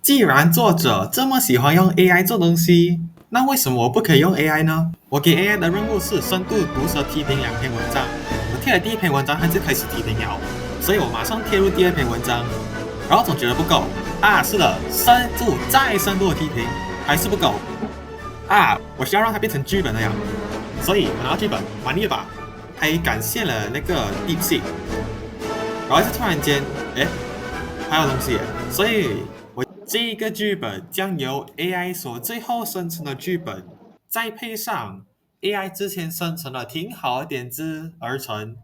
既然作者这么喜欢用 AI 做东西，那为什么我不可以用 AI 呢？我给 AI 的任务是深度毒舌批评2篇文章，我贴了第1篇文章，它就开始批评了，所以我马上贴入第2篇文章，然后总觉得不够啊，是的，深度再深度的批评还是不够啊，我需要让它变成剧本那样，所以我拿到剧本玩一把，还感谢了那个 DeepSeek，然后就突然间，还有东西耶，所以这一个剧本将由 AI 所最后生成的剧本，再配上 AI 之前生成的挺好的点子而成，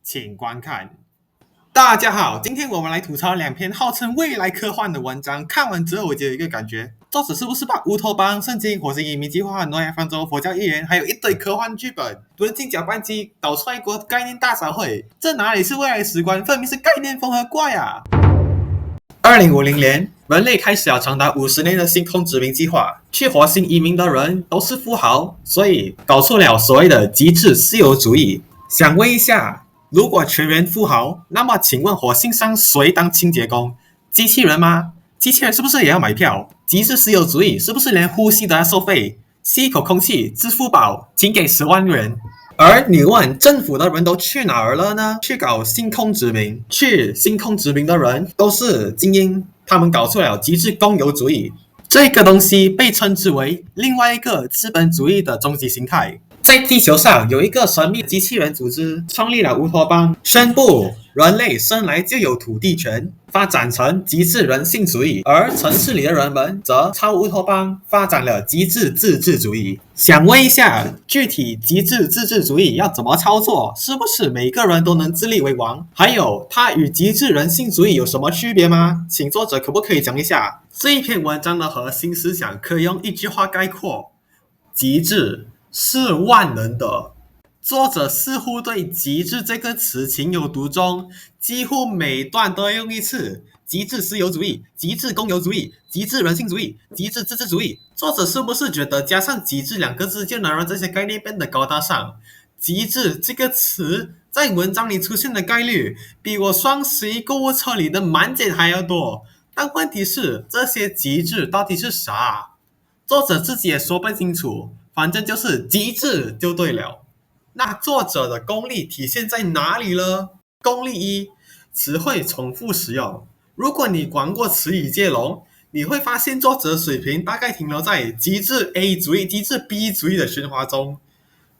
请观看。大家好，今天我们来吐槽2篇号称未来科幻的文章。看完之后，我就有一个感觉，作者是不是把乌托邦、圣经、火星移民计划、诺亚方舟、佛教预言，还有一堆科幻剧本蹲进搅拌机，搞出来一锅概念大杂烩？这哪里是未来史观，分明是概念缝合怪啊！2050年，人类开始了长达50年的星空殖民计划。去火星移民的人都是富豪，所以搞出了所谓的极致自由主义。想问一下，如果全员富豪，那么请问火星上谁当清洁工？机器人吗？机器人是不是也要买票？极致自由主义是不是连呼吸都要收费？吸一口空气，支付宝请给10万元。而你问政府的人都去哪儿了呢？去搞星空殖民，去星空殖民的人都是精英，他们搞出了极致公有主义，这个东西被称之为另外一个资本主义的终极形态。在地球上有一个神秘机器人组织创立了乌托邦，宣布人类生来就有土地权，发展成极致人性主义，而城市里的人们则超乌托邦发展了极致自治主义。想问一下，具体极致自治主义要怎么操作？是不是每个人都能自立为王？还有，它与极致人性主义有什么区别吗？请作者可不可以讲一下？这一篇文章的核心思想可以用一句话概括：极致是万能的。作者似乎对极致这个词情有独钟，几乎每段都要用一次极致自由主义、极致公有主义、极致人性主义、极致自治主义。作者是不是觉得加上极致2个字就能让这些概念变得高大上？极致这个词在文章里出现的概率比我双11购物车里的满减还要多，但问题是这些极致到底是啥？作者自己也说不清楚，反正就是极致就对了。那作者的功力体现在哪里呢？功力1，词汇重复使用。如果你玩过词语接龙，你会发现作者水平大概停留在极致 A 主义、极致 B 主义的喧哗中。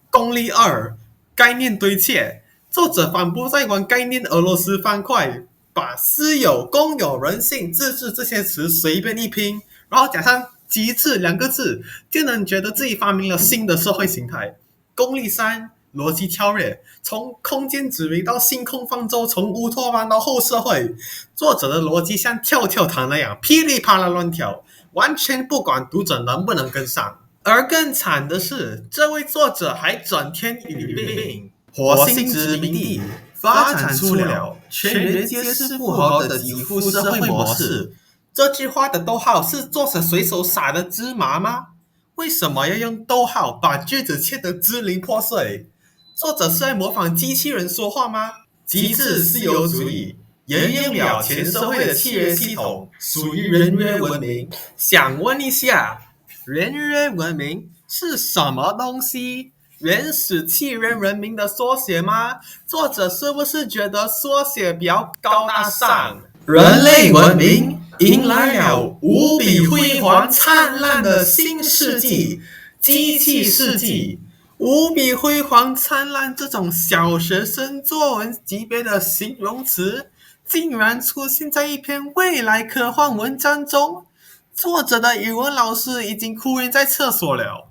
功力2，概念堆砌。作者反复在玩概念俄罗斯方块，把私有、公有、人性、自治这些词随便一拼，然后加上极致2个字，就能觉得自己发明了新的社会形态。功力3，逻辑跳跃，从空间殖民到星空方舟，从乌托邦到后社会，作者的逻辑像跳跳糖那样噼里啪啦乱跳，完全不管读者能不能跟上。而更惨的是，这位作者还整天语病。火星殖民地发展出了全人皆是富豪的极富社会模式，这句话的逗号是作者随手撒的芝麻吗？为什么要用逗号把句子切得支离破碎？作者是在模仿机器人说话吗？极致自由主义沿用了前社会的契约系统，属于人约文明。想问一下，人约文明是什么东西？原始契约人民的缩写吗？作者是不是觉得缩写比较高大上？人类文明迎来了无比辉煌灿烂的新世纪，机器世纪。无比辉煌灿烂这种小学生作文级别的形容词，竟然出现在一篇未来科幻文章中。作者的语文老师已经哭晕在厕所了。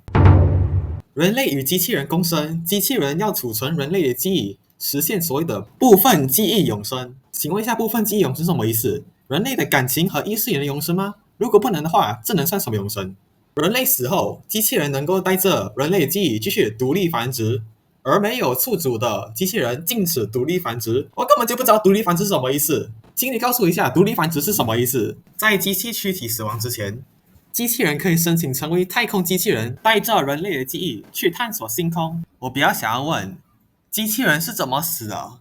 人类与机器人共生，机器人要储存人类的记忆，实现所谓的部分记忆永生。请问一下，部分记忆永生是什么意思？人类的感情和意识也能永生吗？如果不能的话，这能算什么永生？人类死后，机器人能够带着人类的记忆继续独立繁殖，而没有宿主的机器人禁止独立繁殖。我根本就不知道独立繁殖是什么意思，请你告诉我一下独立繁殖是什么意思？在机器躯体死亡之前，机器人可以申请成为太空机器人，带着人类的记忆去探索星空。我比较想要问，机器人是怎么死的？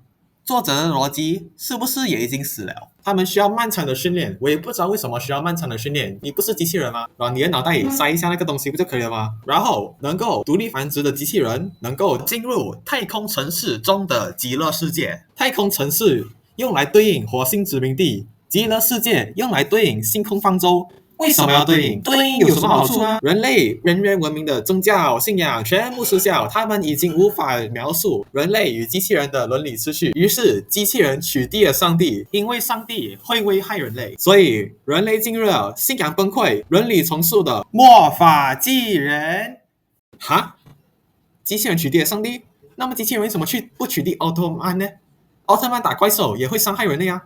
作者的逻辑是不是也已经死了？他们需要漫长的训练，我也不知道为什么需要漫长的训练。你不是机器人吗？然后你的脑袋里塞一下那个东西不就可以了吗？然后能够独立繁殖的机器人，能够进入太空城市中的极乐世界。太空城市用来对应火星殖民地，极乐世界用来对应星空方舟。为什么要对应？对应有什么好处啊？人类人猿文明的宗教信仰全部失效，他们已经无法描述人类与机器人的伦理秩序。于是，机器人取缔了上帝，因为上帝会危害人类，所以人类进入了信仰崩溃、伦理重塑的末法纪元。哈？机器人取缔了上帝？那么机器人为什么不取缔奥特曼呢？奥特曼打怪兽也会伤害人类啊！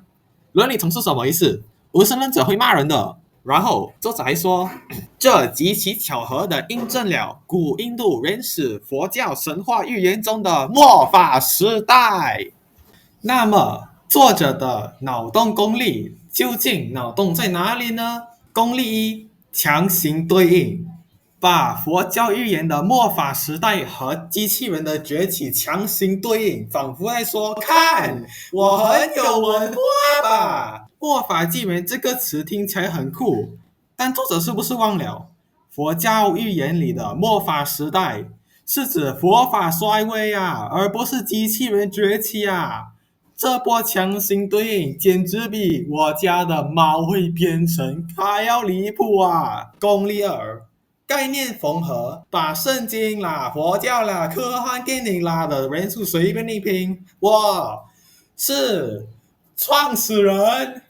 伦理重塑什么意思？无神论者会骂人的。然后作者还说，这极其巧合地印证了古印度原始佛教神话预言中的末法时代。那么作者的脑洞功力究竟脑洞在哪里呢？功力一，强行对应，把佛教预言的末法时代和机器人的崛起强行对应，仿佛在说，看，我很有文化吧。末法纪元这个词听起来很酷，但作者是不是忘了，佛教预言里的末法时代是指佛法衰微啊，而不是机器人崛起啊。这波强行对应简直比我家的猫会编程还要离谱啊！功力二，概念缝合，把圣经啦、佛教啦、科幻电影啦的元素随便一拼。我是创始人，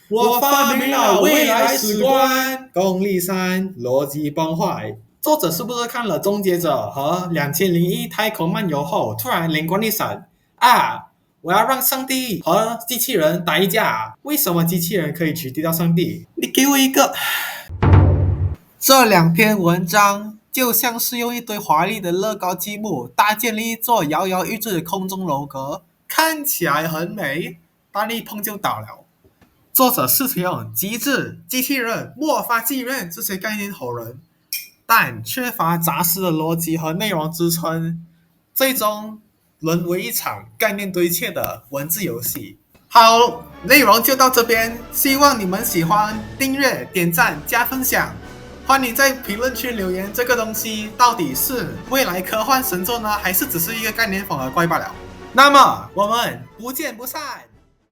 我发明了未来史观。功力三，逻辑崩坏。作者是不是看了《终结者》和《2001太空漫游》后，突然灵光一闪啊？我要让上帝和机器人打一架。为什么机器人可以取缔掉上帝？你给我一个。这两篇文章就像是用一堆华丽的乐高积木搭建了一座摇摇欲坠的空中楼阁，看起来很美，但一碰就倒了。作者试图用极致、机器人、末法纪元这些概念唬人，但缺乏扎实的逻辑和内容支撑，最终沦为一场概念堆砌的文字游戏。好，内容就到这边，希望你们喜欢，订阅、点赞、加分享。欢迎在评论区留言，这个东西到底是未来科幻神作呢，还是只是一个概念缝合怪罢了？那么我们不见不散。